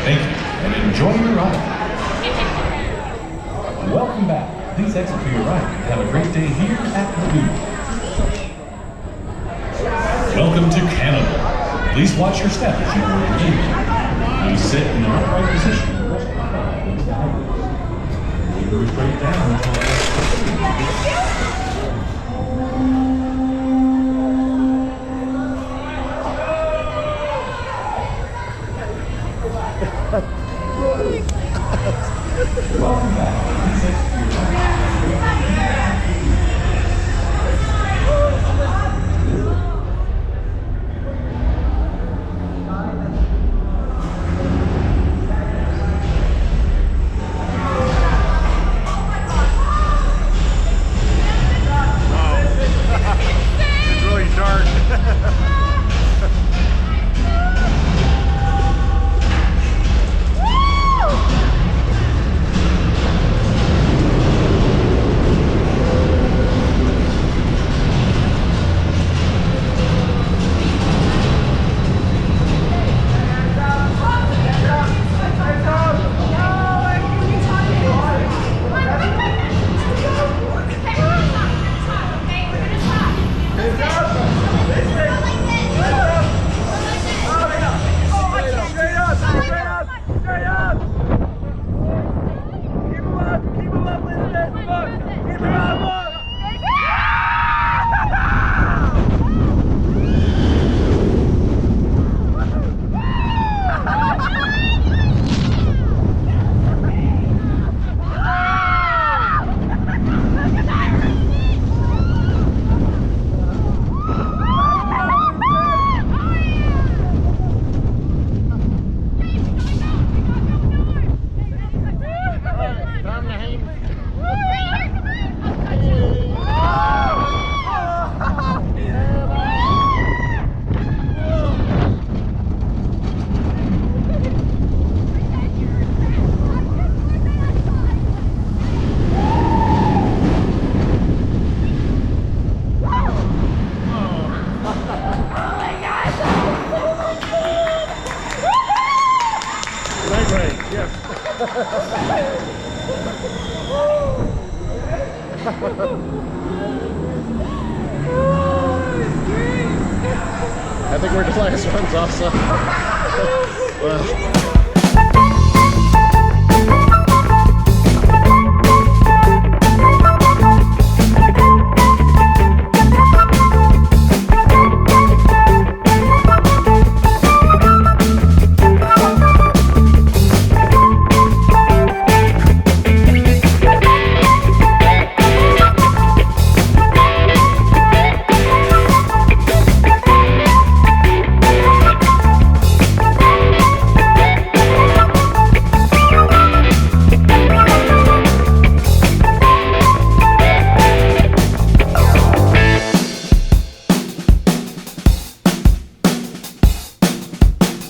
Thank you, and enjoy your ride. Welcome back. Please exit to your right and have a great day here at Lagoon. Welcome to Cannibal. Please watch your step as you board the vehicle. Please sit in an upright position and rest your head against the handles. Move straight down until welcome back. Please exit to your right. It's really dark. I think we're the last ones also. Well.